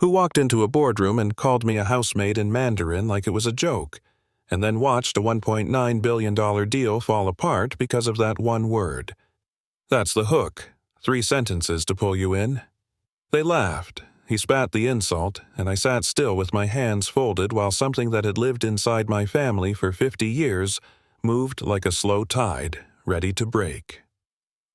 who walked into a boardroom and called me a housemaid in Mandarin like it was a joke, and then watched a $1.9 billion deal fall apart because of that one word. That's the hook. 3 sentences to pull you in. They laughed. He spat the insult, and I sat still with my hands folded while something that had lived inside my family for 50 years moved like a slow tide, ready to break.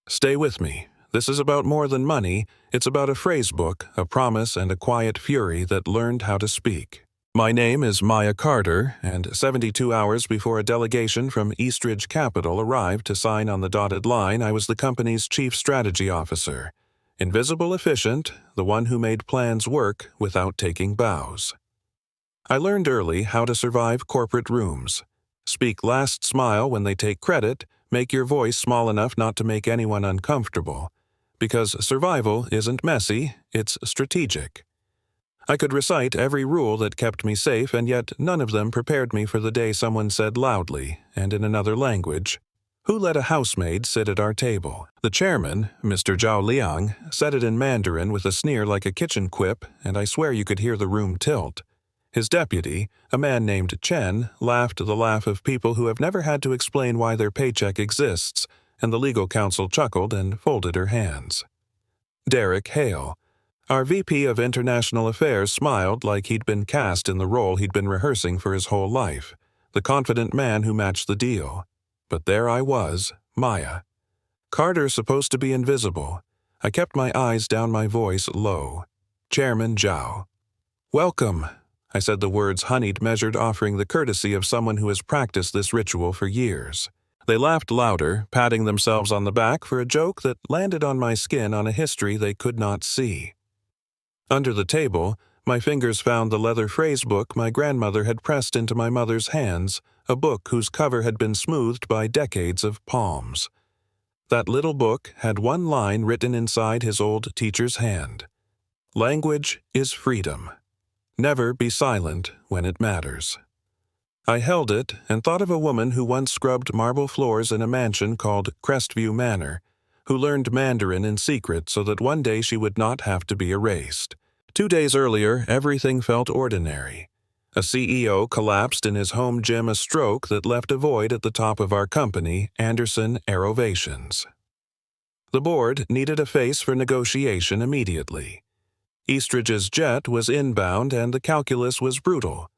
Stay with me. This is about more than money. It's about a phrase book, a promise, and a quiet fury that learned how to speak. My name is Maya Carter, and 72 hours before a delegation from Eastridge Capital arrived to sign on the dotted line, I was the company's chief strategy officer. Invisible efficient, the one who made plans work without taking bows. I learned early how to survive corporate rooms. Speak last smile when they take credit, make your voice small enough not to make anyone uncomfortable. Because survival isn't messy, it's strategic. I could recite every rule that kept me safe, and yet none of them prepared me for the day someone said loudly, and in another language, "Who let a housemaid sit at our table?" The chairman, Mr. Zhao Liang, said it in Mandarin with a sneer like a kitchen quip, and I swear you could hear the room tilt. His deputy, a man named Chen, laughed the laugh of people who have never had to explain why their paycheck exists, and the legal counsel chuckled and folded her hands. Derek Hale, our VP of International Affairs, smiled like he'd been cast in the role he'd been rehearsing for his whole life, the confident man who matched the deal. But there I was, Maya. Carter's supposed to be invisible. I kept my eyes down, my voice low. Chairman Zhao. "Welcome," I said, the words honeyed measured, offering the courtesy of someone who has practiced this ritual for years. They laughed louder, patting themselves on the back for a joke that landed on my skin on a history they could not see. Under the table, my fingers found the leather phrase book my grandmother had pressed into my mother's hands, a book whose cover had been smoothed by decades of palms. That little book had one line written inside his old teacher's hand. Language is freedom. Never be silent when it matters. I held it and thought of a woman who once scrubbed marble floors in a mansion called Crestview Manor, who learned Mandarin in secret so that one day she would not have to be erased. 2 days earlier, everything felt ordinary. A CEO collapsed in his home gym, a stroke that left a void at the top of our company, Anderson Aerovations. The board needed a face for negotiation immediately. Eastridge's jet was inbound and the calculus was brutal.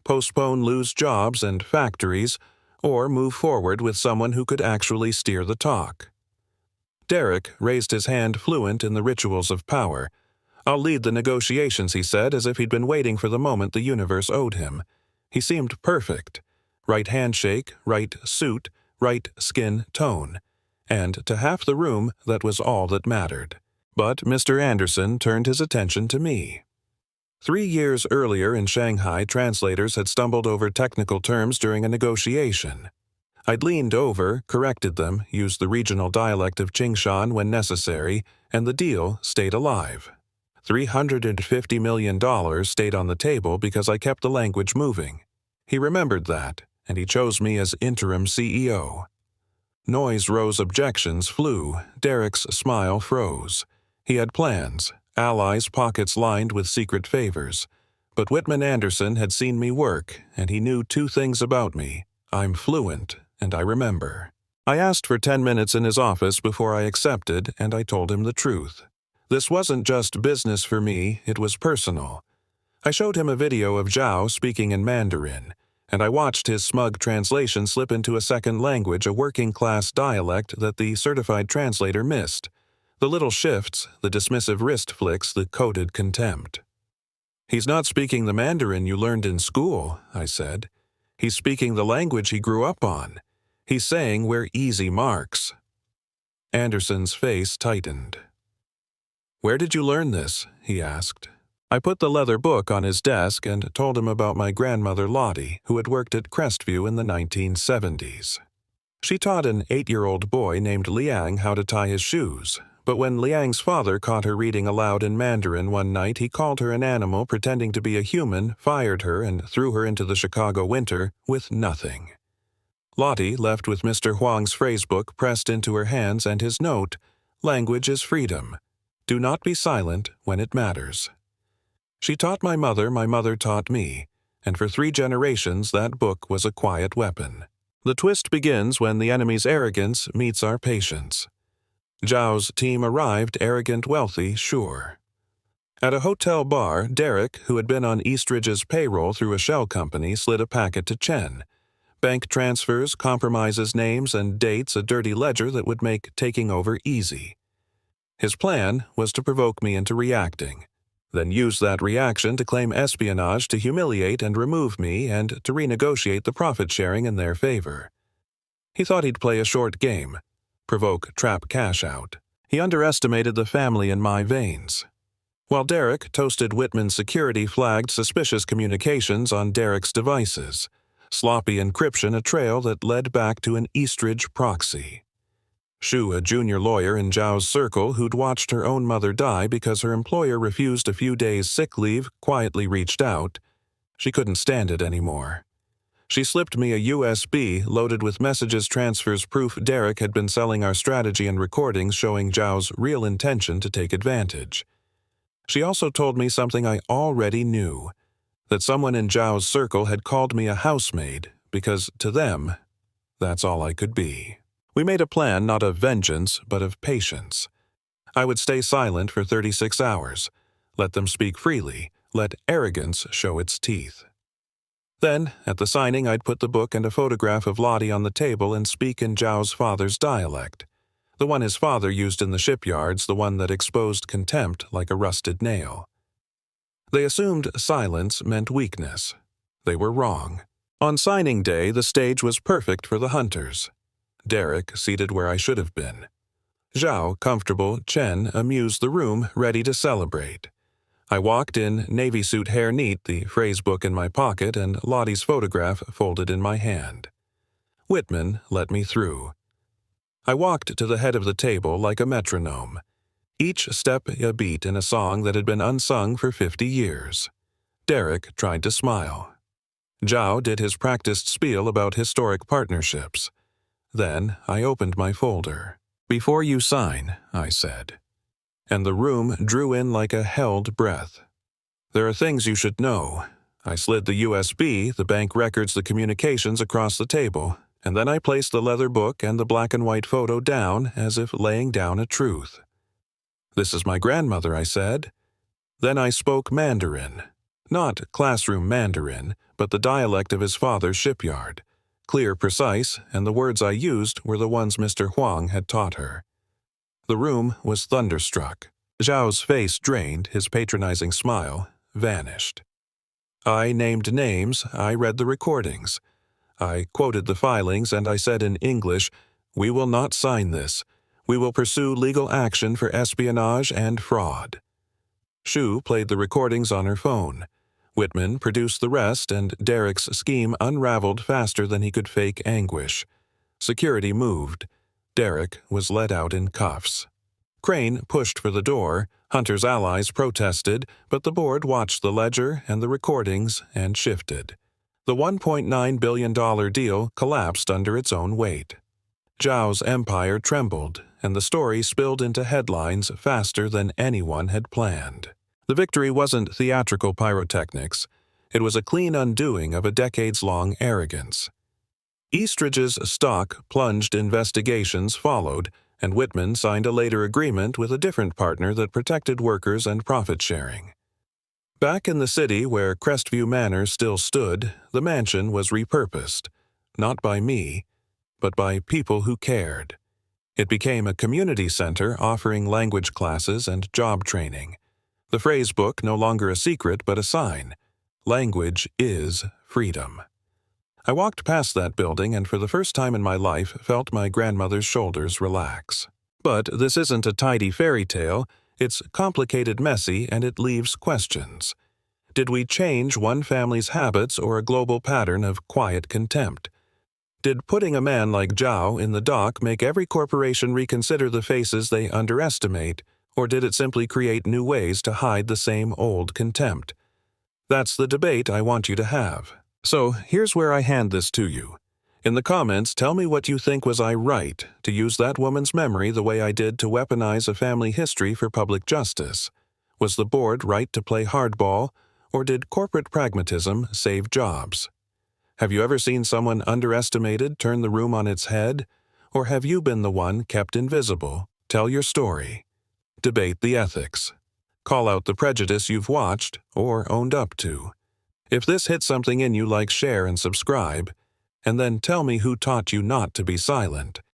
Postpone lose jobs and factories, or move forward with someone who could actually steer the talk. Derek raised his hand, fluent in the rituals of power. "I'll lead the negotiations," he said, as if he'd been waiting for the moment the universe owed him. He seemed perfect. Right handshake, right suit, right skin tone. And to half the room, that was all that mattered. But Mr. Anderson turned his attention to me. 3 years earlier in Shanghai, translators had stumbled over technical terms during a negotiation. I'd leaned over, corrected them, used the regional dialect of Qingshan when necessary, and the deal stayed alive. $350 million stayed on the table because I kept the language moving. He remembered that, and he chose me as interim CEO. Noise rose, objections flew, Derek's smile froze. He had plans, allies, pockets lined with secret favors. But Whitman Anderson had seen me work, and he knew 2 things about me. I'm fluent, and I remember. I asked for 10 minutes in his office before I accepted, and I told him the truth. This wasn't just business for me, it was personal. I showed him a video of Zhao speaking in Mandarin, and I watched his smug translation slip into a second language, a working-class dialect that the certified translator missed. The little shifts, the dismissive wrist flicks, the coded contempt. "He's not speaking the Mandarin you learned in school," I said. "He's speaking the language he grew up on. He's saying we're easy marks." Anderson's face tightened. "Where did you learn this?" he asked. I put the leather book on his desk and told him about my grandmother Lottie, who had worked at Crestview in the 1970s. She taught an 8-year-old boy named Liang how to tie his shoes, but when Liang's father caught her reading aloud in Mandarin one night, he called her an animal pretending to be a human, fired her, and threw her into the Chicago winter with nothing. Lottie left with Mr. Huang's phrasebook pressed into her hands and his note, "Language is freedom. Do not be silent when it matters." She taught my mother taught me, and for 3 generations that book was a quiet weapon. The twist begins when the enemy's arrogance meets our patience. Zhao's team arrived arrogant, wealthy, sure. At a hotel bar, Derek, who had been on Eastridge's payroll through a shell company, slid a packet to Chen. Bank transfers, compromises, names, and dates, a dirty ledger that would make taking over easy. His plan was to provoke me into reacting, then use that reaction to claim espionage to humiliate and remove me and to renegotiate the profit-sharing in their favor. He thought he'd play a short game, provoke trap cash out. He underestimated the family in my veins. While Derek toasted Whitman's security, flagged suspicious communications on Derek's devices. Sloppy encryption, a trail that led back to an Eastridge proxy. Shu, a junior lawyer in Zhao's circle who'd watched her own mother die because her employer refused a few days' sick leave, quietly reached out. She couldn't stand it anymore. She slipped me a USB loaded with messages, transfers, proof Derek had been selling our strategy, and recordings showing Zhao's real intention to take advantage. She also told me something I already knew, that someone in Zhao's circle had called me a housemaid because, to them, that's all I could be. We made a plan not of vengeance, but of patience. I would stay silent for 36 hours, let them speak freely, let arrogance show its teeth. Then, at the signing, I'd put the book and a photograph of Lottie on the table and speak in Zhao's father's dialect. The one his father used in the shipyards, the one that exposed contempt like a rusted nail. They assumed silence meant weakness. They were wrong. On signing day, the stage was perfect for the hunters. Derek seated where I should have been. Zhao, comfortable, Chen amused the room, ready to celebrate. I walked in, navy suit, hair neat, the phrase book in my pocket, and Lottie's photograph folded in my hand. Whitman let me through. I walked to the head of the table like a metronome, each step a beat in a song that had been unsung for 50 years. Derek tried to smile. Zhao did his practiced spiel about historic partnerships. Then I opened my folder. "Before you sign," I said. And the room drew in like a held breath. "There are things you should know." I slid the USB, the bank records, the communications across the table, and then I placed the leather book and the black and white photo down as if laying down a truth. "This is my grandmother," I said. Then I spoke Mandarin. Not classroom Mandarin, but the dialect of his father's shipyard. Clear, precise, and the words I used were the ones Mr. Huang had taught her. The room was thunderstruck. Zhao's face drained, his patronizing smile vanished. I named names, I read the recordings. I quoted the filings, and I said in English, "We will not sign this. We will pursue legal action for espionage and fraud." Shu played the recordings on her phone. Whitman produced the rest, and Derek's scheme unraveled faster than he could fake anguish. Security moved. Derek was led out in cuffs. Crane pushed for the door. Hunter's allies protested, but the board watched the ledger and the recordings and shifted. The $1.9 billion deal collapsed under its own weight. Zhao's empire trembled, and the story spilled into headlines faster than anyone had planned. The victory wasn't theatrical pyrotechnics. It was a clean undoing of a decades-long arrogance. Eastridge's stock plunged, investigations followed, and Whitman signed a later agreement with a different partner that protected workers and profit-sharing. Back in the city where Crestview Manor still stood, the mansion was repurposed, not by me, but by people who cared. It became a community center offering language classes and job training. The phrase book no longer a secret but a sign. Language is freedom. I walked past that building and for the first time in my life felt my grandmother's shoulders relax. But this isn't a tidy fairy tale. It's complicated, messy, and it leaves questions. Did we change one family's habits or a global pattern of quiet contempt? Did putting a man like Zhao in the dock make every corporation reconsider the faces they underestimate, or did it simply create new ways to hide the same old contempt? That's the debate I want you to have. So here's where I hand this to you. In the comments, tell me what you think. Was I right to use that woman's memory the way I did to weaponize a family history for public justice? Was the board right to play hardball, or did corporate pragmatism save jobs? Have you ever seen someone underestimated turn the room on its head? Or have you been the one kept invisible? Tell your story. Debate the ethics. Call out the prejudice you've watched or owned up to. If this hit something in you, like, share, and subscribe. And then tell me who taught you not to be silent.